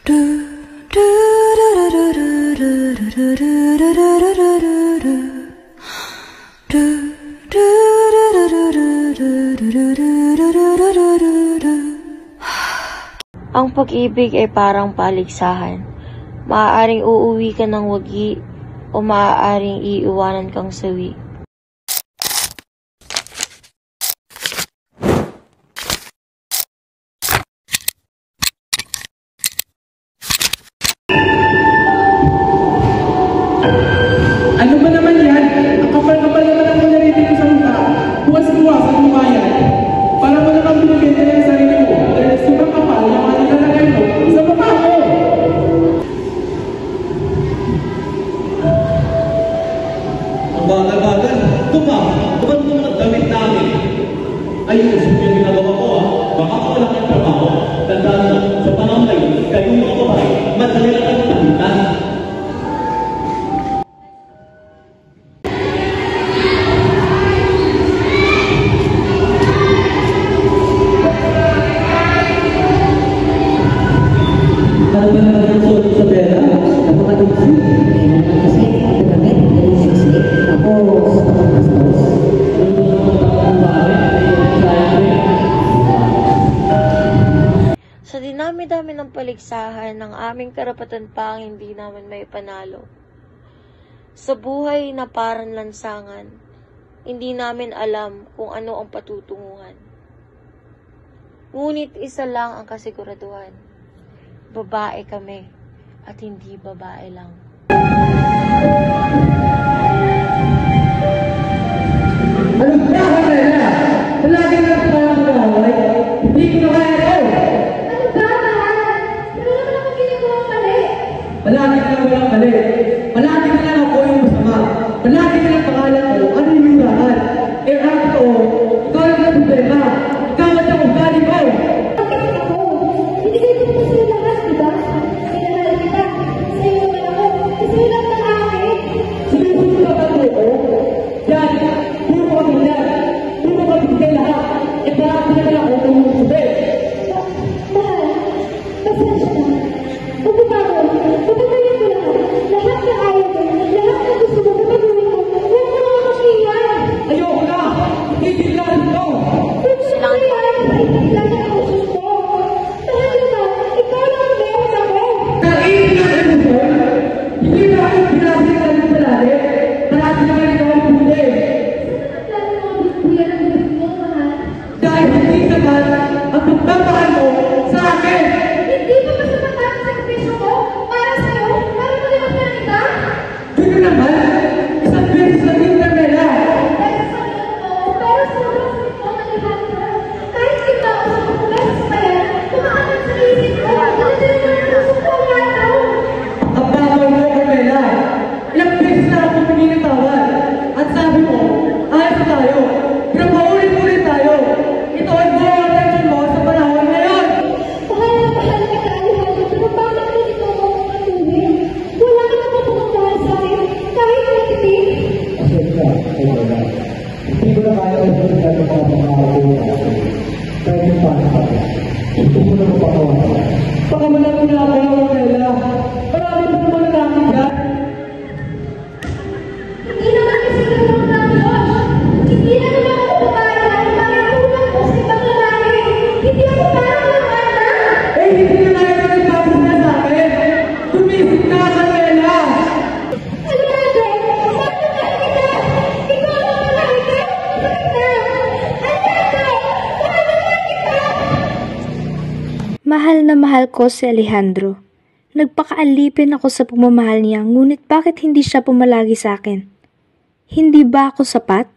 Ang pag-ibig ay parang paligsahan. Maaaring uuwi ka ng wagi o maaaring iiwanan kang sawi. Ano ba naman yan? Ang kapal-kapal naman ang narinig ko sa mukha. Bukas-bukas at mukha yan. Para mo naman binibenta yung sarili mo. Dahil sobrang kapal yung mga nilalagay mo sa mukha mo. Ang bagal-bagal. Tuman mo mga damit namin. Ayusin yung ginagawa ko Baka ko wala kang trabaho. Tandaan mo, sa panahon ngayon, kayong mga babae, madali lang ang tahitan. Sa dinami-dami ng paligsahan ng aming karapatan pa ang hindi naman may panalo. Sa buhay na parang lansangan, hindi namin alam kung ano ang patutunguhan. Ngunit isa lang ang kasiguraduhan. Babae kami at hindi babae lang. Anong bakit na yan? Palagi na ito kaya mag-away? Hindi ko na kaya ito! Ano ba, mahal? Pero naman ako ginagawa mali. Palagi ka lang walang mali. Palagi ka lang ako yung masama. Palagi ka lang pangalan ko, ano yung hurahan? Eh, ang totoo, ikaw lang ang problema. Ikaw at ang ugali ko! Bakit ako? Hindi kayo pumunta sa lakas, diba? Sinanal kita. Sa'yo naman ako. Kasi wala na akin. Sinusunod ka ba ito? Yan, puro kami yan. Puro kami bigay lahat. Eh, parati na lang ako tumusubi. Mahal, pasensya na. Pagkatapos, papatayin ko lahat. Lahat na ayaw ko, lahat na gusto mo, papatuloy mo. Huwag mo naman masiyan. Ayoko na! Hindi na ito! Kung siya kaya, lang ang usos ko. Mahal na, ikaw lang ang meron ako. Kainin na ang emotion! Hindi na ako pinasig na ng palali. Parati naman ikaw ang hindi. Lalo mo ang bigyan ng bibig mo, mahal. Dahil hindi naman ang pagpapahal mo sa akin! Hindi pa ba sapat ang sakripisyo ko para sa'yo? Para maliwagyan kita? Gano'n naman! Isang beses na din na nila! Dahil sa mo, pero sobrang sakit mo ng lahat mo. Kahit kita ako sa mga beses pa yan, kumakaman sa isip ko. Dali-dali mo na puso ko ang araw. Ang babaw mo, Carmela! Ilang beses na ako pininitawan. At sabi mo, ayos tayo. Pero paulit-ulit tayo. Ito ay buong attention mo sa panahon ngayon! Mahal na mahal kita, Alejandro, pero bakit mo dito mo patuloy? Wala ka naman pumuntahan sa akin, kahit natitig. Pasensya, Carmela. Hindi ko na kaya ang pagkakas ng pagkakataon natin. Kahit paano pa. Gusto mo na mapakawa. Pakamalak mo na ako, Carmela. Marami pa naman na namin yan. Hindi naman kasi ganun ng Diyos. Hindi na naman ako babae dahil makikulang ko sa ibang lalaki. Hindi ako parang lalaki. Eh, hindi na kaya ka nagpapos na sa akin. Tumisip ka, Carmela. Alejandro, bakit mahal kita? Ikaw ang mahal ka? Alejandro, mahal na kita! Mahal na mahal ko si Alejandro. Nagpakaalipin ako sa pagmamahal niya, ngunit bakit hindi siya pumalagi sa akin? Hindi ba ako sapat?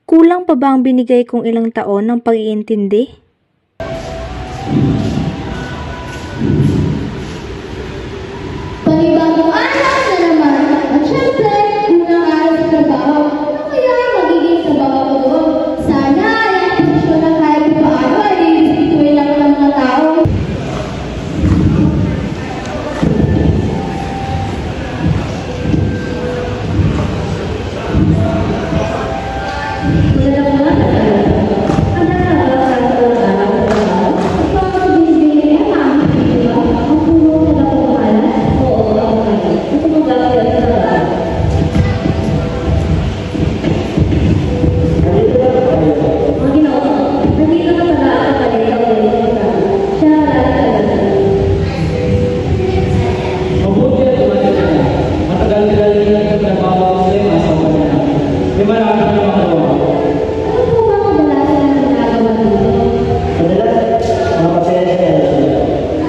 Kulang pa ba ang binigay kong ilang taon ng pag-iintindi? Panibagong araw na naman at syempre, unang araw sa trabaho. Ano kaya magiging trabaho ko doon? Sana ay ang posisyon na kahit paano ay rin ako ng mga tao. Magandang umaga. Ang nakakatawa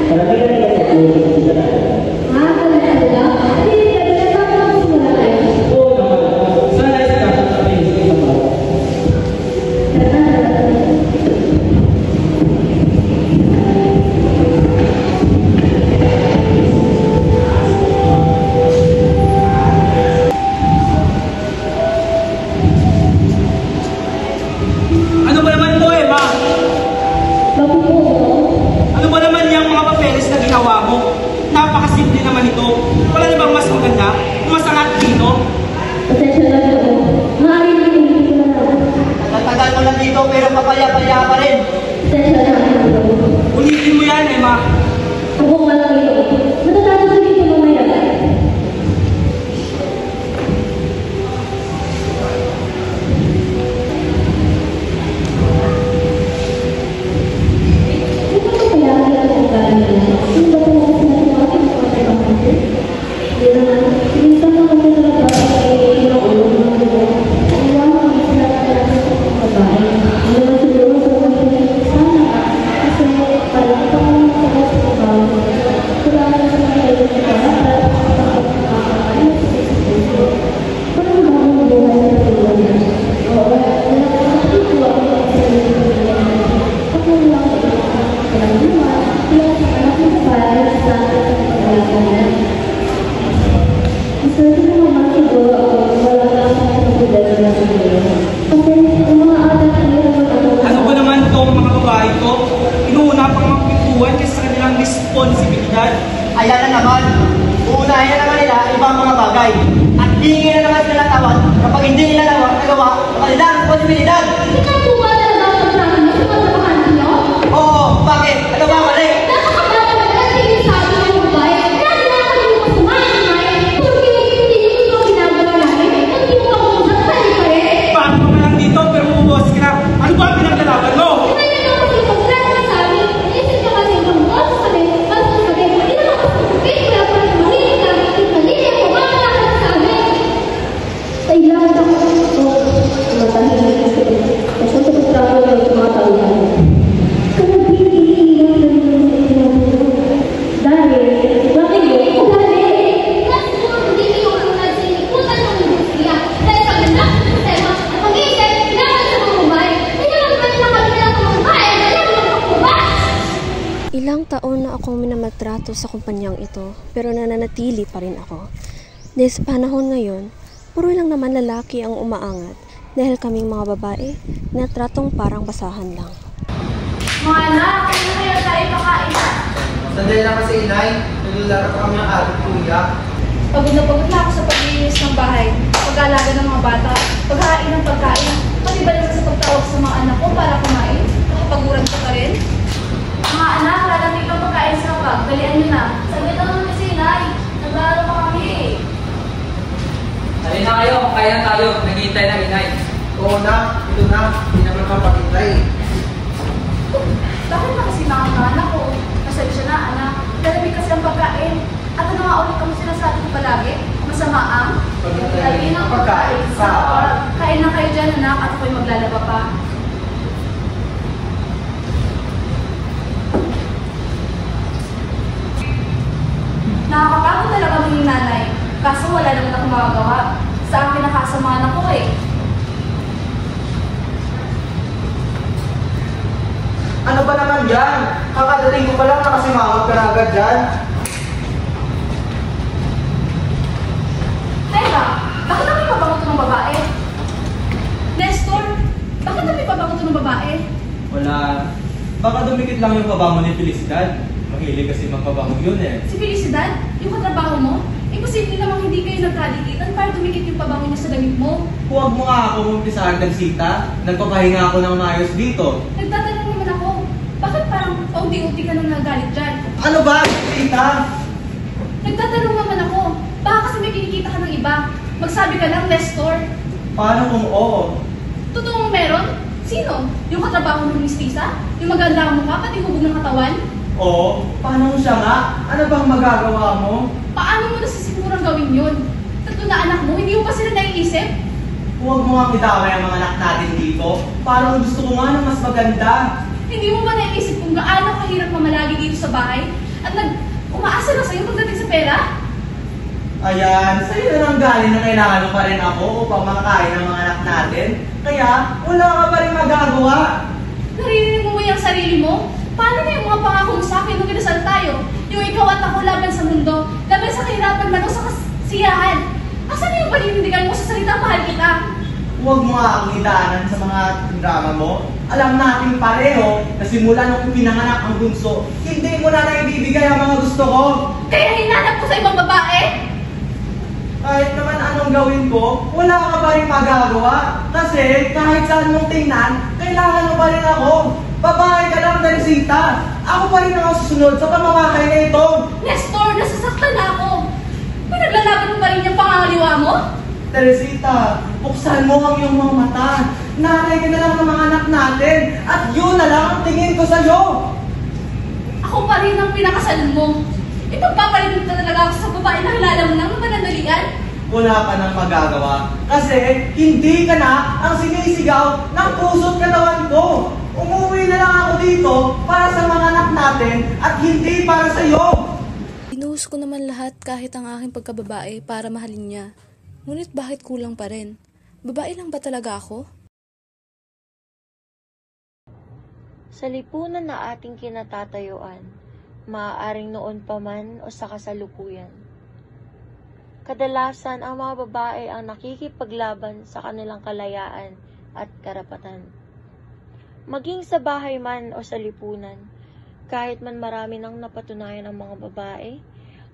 Karamihan nila sa puso ko sa natin. Talaga? Hindi, nagpapakasimula tayo. Oo naman. Sana ay sasabihin sa isang bawat. Ano ba naman to, Emma? Bakit po? Ano ba naman yung mga papeles na ginawa mo? Napakasimple naman ito. Wala na bang mas maganda? Mas angat dito? Pasensya na po. Maaari na hindi ko na lang. Nagtagal mo lang dito pero papaya-paya pa rin. Pasensya na po. Ulitin mo yan, Emma. Ako nga lang ito. Matatapos ko dito mamaya. Ano ba naman itong mga babae to? Inuuna pang magpituan kasi sa kanilang responsibilidad. Ayan na naman. Uunahin na naman nila ibang mga bagay. At di na naman sila tawad kapag hindi nila nagawa ang kanilang responsibilidad. Ikaw po ba talaga ang pagsabi mo sa mga trabahan niyo? Oo, bakit? Ano ba mali? Napakabata na lang tingin sa akin ng babae. Lagi na kami mo kumain. Porque hindi ko ginagawa namin. Hindi mo ako masasali pa rin. Paano ka lang dito pero ubos ka na? Ano ba ang pinaglalaban mo? Kaya na kasi pagkakita sa amin, isip ka kasi kung oras kami, pasok kami, hindi naman kasi kung wala pa rin mahilig ka, malinya ko, makakakita sa amin. Kailangan ako ito, matahimik kasi, kasi sa pagkakaroon ng mga tauhan. Kaya pinihilang na rin ang pinagulong. Dahil, bakit yun? Dahil, kasi kung hindi ko ang nagsilikutan ng industriya, dahil sa ganda ng sistema, at pag-iisip, kailangan sa mga babae, kaya lang ba nila kami ng mga babae, kaya lang mga babae? Ilang taon na akong minamaltrato sa kumpanyang ito pero nananatili pa rin ako. Dahil sa panahon ngayon, puro lang naman lalaki ang umaangat dahil kaming mga babae na tratong parang basahan lang. Mga anak, kung na kaya tayo pakain na. Sandali lang kasi inay. Naglalaro pa kami ang ating kuya. Pagod na ako sa paglinis ng bahay, pag-aalaga ng mga bata, paghahain ng pagkain, pati ba naman sa pagtawag sa mga anak ko para kumain, nakapaguran ko pa rin. Mga anak, lalapit ang pagkain sa bag. Balian nyo na. Saglit lang naman kasi, Nay. Naglaro pa kami. Halina kayo, kaya na tayo. Naghihintay na inay. Oo na, ito na. Hindi naman mapakintay. Bakit na kasi anak ko? Pasensya na, anak. Lalapit kasi ang pagkain. At ano nga ulit kami sinasabi ko palagi? Masama ang Pagkain ang pagkain sa bag. Kain na kayo dyan, anak, at ako'y maglalaba pa. Nakakapagod talaga maging nanay. Kaso wala naman akong magagawa. Sa akin nakasama na ko eh. Ano ba naman yan? Kakadating ko pa lang nakasimawag ka na agad dyan. Teka, bakit kami pabango ng babae? Nestor, bakit kami pabango ng babae? Wala. Baka dumikit lang yung pabango ni Felicidad. Mahilig kasi magpabango yun eh. Si Felicidad, yung katrabaho mo, imposible namang hindi kayo nagkadikitan para dumikit yung pabango niya sa damit mo. Huwag mo nga ako umpisahan ng sita. Nagpapahinga ako ng maayos dito. Nagtatanong naman ako, bakit parang paunti-unti ka nang nagalit dyan? Ano ba, sita? Nagtatanong naman ako, baka kasi may kinikita ka ng iba. Magsabi ka lang, Nestor. Paano kung oo? Totoong meron? Sino? Yung katrabaho ng Miss Tisa? Yung maganda ang mukha, pati hubog ng katawan? Oo. Paano kung siya nga? Ano bang magagawa mo? Paano mo nasisigurang gawin yun? Tatlo na anak mo, hindi mo pa sila naiisip? Huwag mo nga idamay ang mga anak natin dito. Parang gusto ko nga ng mas maganda. Hindi mo ba naiisip kung gaano kahirap mamalagi dito sa bahay? at umaasa na sa'yo pagdating sa pera? Ayan, sa'yo na lang galing na kailangan mo pa rin ako upang makakain ng mga anak natin. Kaya, wala ka pa rin magagawa. Naririnig mo ba yung sarili mo? Paano na yung mga pangako mo sa akin nung kinasal tayo? Yung ikaw at ako laban sa mundo, laban sa kahirapan man o sa kasiyahan. Asan na yung paninindigan mo sa salita mahal kita? Huwag mo nga akong idaanan sa mga drama mo. Alam natin pareho na simula nung pinanganak ang bunso, hindi mo na naibibigay ang mga gusto ko. Kaya hinanap ko sa ibang babae? Kahit naman anong gawin ko, wala ka pa rin magagawa. Kasi kahit saan mong tingnan, kailangan mo pa rin ako. Babae ka lang, Teresita. Ako pa rin ang susunod sa pamamahay na ito. Nestor, nasasaktan na ako. Pinaglalaban mo pa rin yung pangangaliwa mo? Teresita, buksan mo ang iyong mga mata. Nanay ka na lang ng mga anak natin. At yun na lang ang tingin ko sa'yo. Ako pa rin ang pinakasalan mo. Ipagpapalit na talaga ako sa babae na kilala mo ng panandalian. Wala ka nang magagawa. Kasi hindi ka na ang sinisigaw ng puso't katawan ko. Umuwi na lang ako dito para sa mga anak natin at hindi para sa'yo. Binuhos ko naman lahat kahit ang aking pagkababae para mahalin niya. Ngunit bakit kulang pa rin? Babae lang ba talaga ako? Sa lipunan na ating kinatatayuan, maaaring noon pa man o sa kasalukuyan. Kadalasan ang mga babae ang nakikipaglaban sa kanilang kalayaan at karapatan. Maging sa bahay man o sa lipunan, kahit man marami nang napatunayan ang mga babae,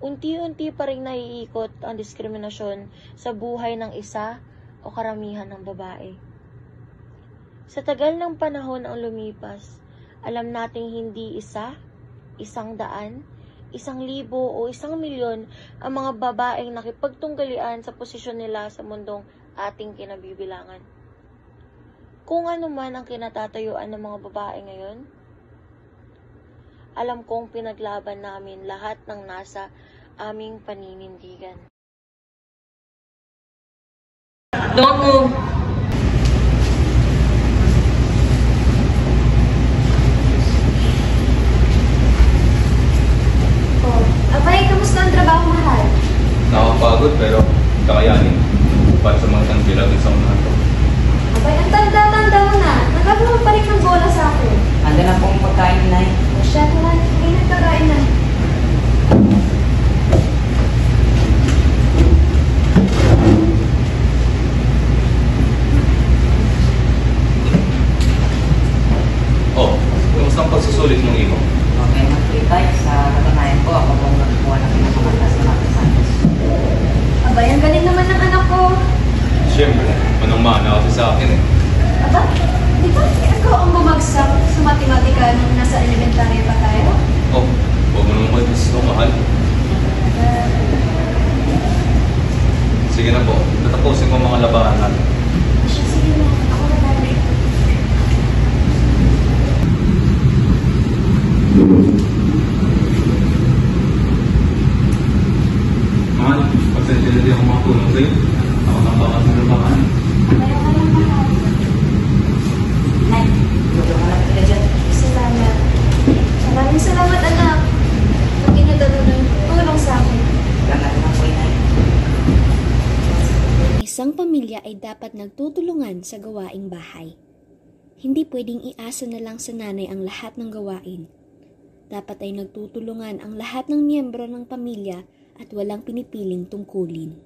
unti-unti pa rin naiikot ang diskriminasyon sa buhay ng isa o karamihan ng babae. Sa tagal ng panahon ang lumipas, alam nating hindi isa, 100, 1,000 o 1,000,000 ang mga babaeng nakipagtunggalian sa posisyon nila sa mundong ating kinabibilangan. Kung ano man ang kinatatayuan ng mga babae ngayon, alam kong pinaglaban namin lahat ng nasa aming paninindigan. Don't move! Abay, kamusta ang trabaho, mahal? Nakakapagod pero kakayanin para sa mga tanggilag sa unahan ko. Abay, ang tanda-tanda mo na. Nagagawa pa rin ng bola sa akin. Ando na pong pagkain, Nay. Siya naman, hindi nagkakain na. Oh, kumusta ang pagsusulit ng imo? Okay, mag-free sa katunayan ko. Ako pong nagkuha ng pinakamantas na natin sa atin. Abay, ang galing naman ng anak ko. Siyempre, manang-mana kasi sa akin eh. Aba, di ba ikaw ang bumagsak sa matematika nung nasa elementary pa tayo? Oh, huwag mo naman kayo gusto, mahal. Sige na po, tatapusin ko ang mga labahan natin. Sige na, ako na tayo. Mahal, pagsensya na din ako makatulong sa'yo. Ako nang baka sa labahan. Kaya ka lang mahal. Nay, tulungan na kita dyan. Salamat. Maraming salamat, anak. Pag-inadalo ng tulong sa akin. Gangan na po, Nay. Isang pamilya ay dapat nagtutulungan sa gawaing bahay. Hindi pwedeng iasa na lang sa nanay ang lahat ng gawain. Dapat ay nagtutulungan ang lahat ng miyembro ng pamilya at walang pinipiling tungkulin.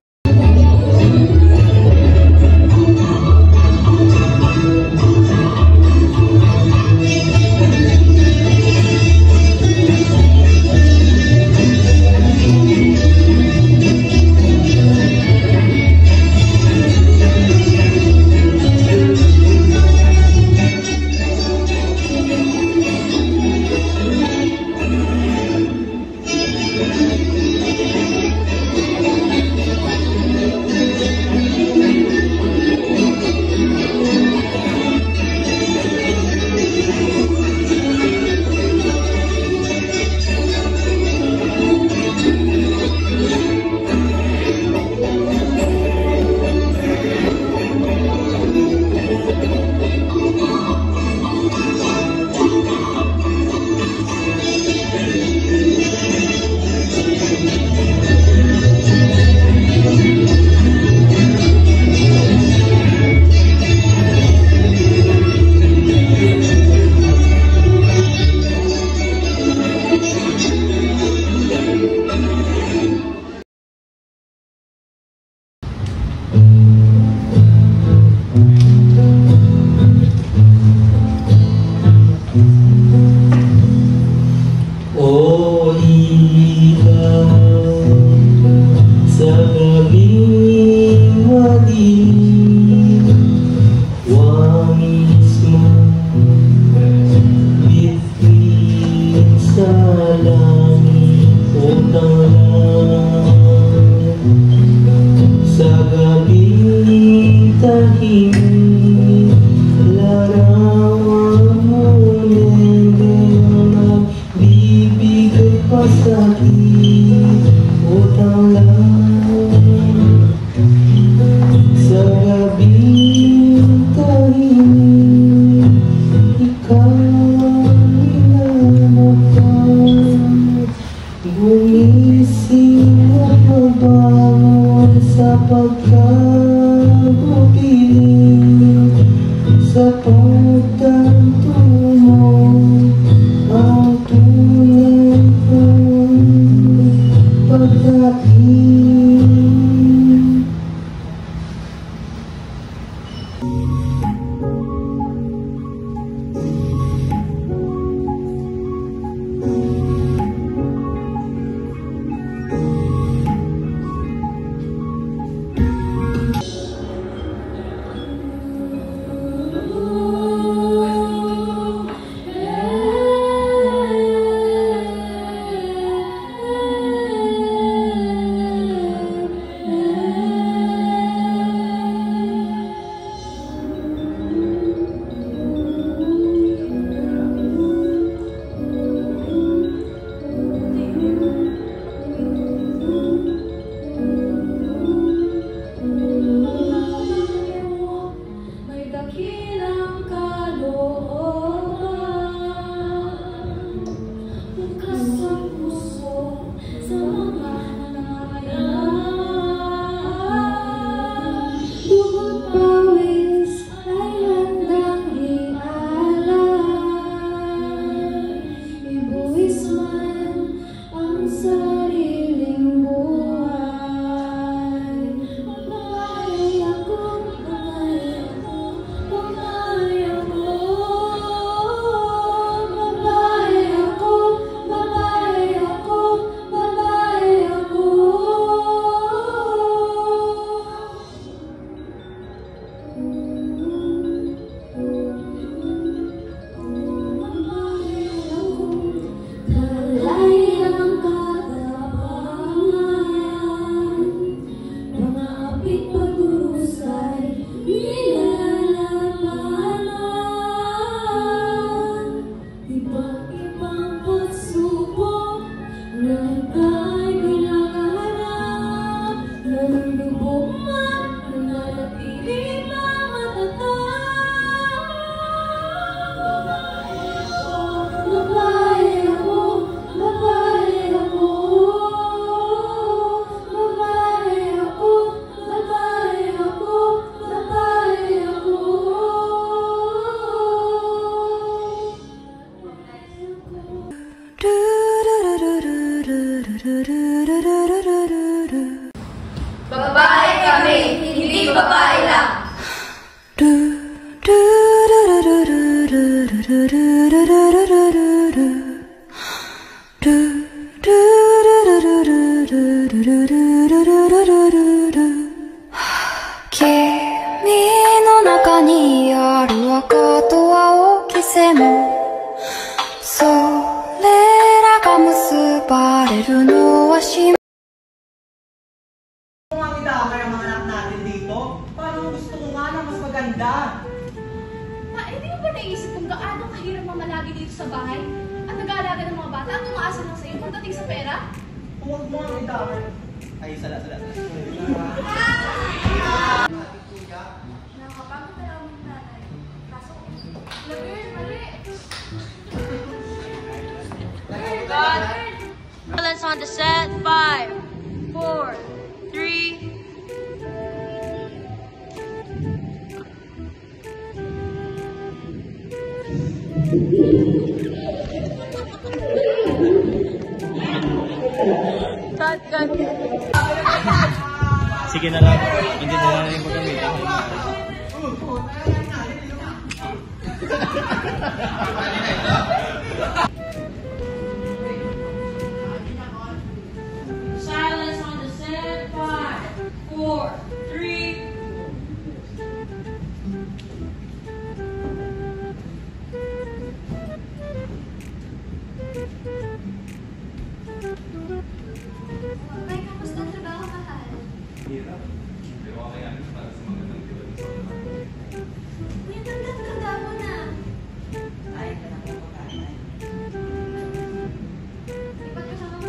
masakit, utang lang sa gabing tahimik, ikaw inamakan, gumising at mabangon sa pagkagupiling, sa pagtanto mo ang tunay kong pagdating. May dakilang kalooban, bukas sa puso sa mga nananayan. Bukod pawis ay handang ialay, ibuwis man ang sariling buhay. Babae ako, babae ako, babae ako, babae ako, babae ako, babae ako. Talay ng katapangan, mga apit pagdurusay, nilalabanan. Ibang-ibang pagsubok na ika'y pinakaharap, nalulubog man, nananatili matatag. Babae ako, babae ako, babae ako, babae ako, babae ako. Babae kami, hindi babae lang. Kimi no naka ni aru aka to aoki sen, sorera ga musubareru no wa shi. Kung ang itakay ang mga anak natin dito, parang gusto ko nga na mas maganda. Ma, hindi mo ba naisip kung gaano kahirap mamalagi dito sa bahay? At nag-aalaga ng mga bata at umaasa lang sa'yo pagdating sa pera? Huwag mo ang itakay. Ay, sala. Nakakapagod na lang ng nanay. Kaso, Laverne, mali. Silence on the set. 5, 4, 3. Cut. Sige na lang. Hindi na lang yung magamit. Silence on the set. 5, 4, 3. May kamusta ang trabaho, mahal? Hirap. Pero okay yan para sa mga nagtiwala sa mga. May tanda mo na. Ay, ka na po pagkain. Ipagkasama mo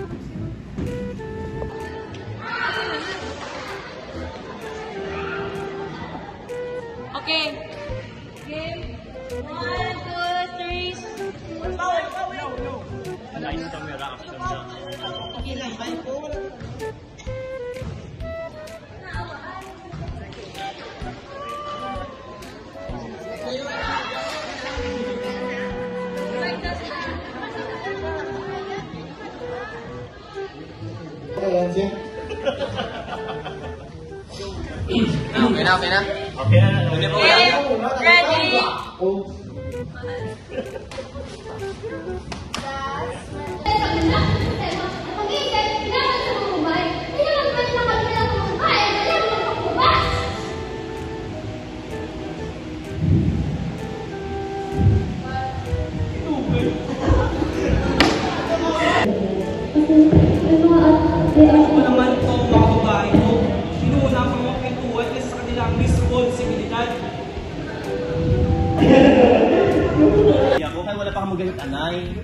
Okay na. Hindi po Ready? Ako naman ito, mga babae ko. Sinuuna ang mga pintuan kasi sa kanilang responsibilidad. Ako kaya wala pa kang magalit, anay.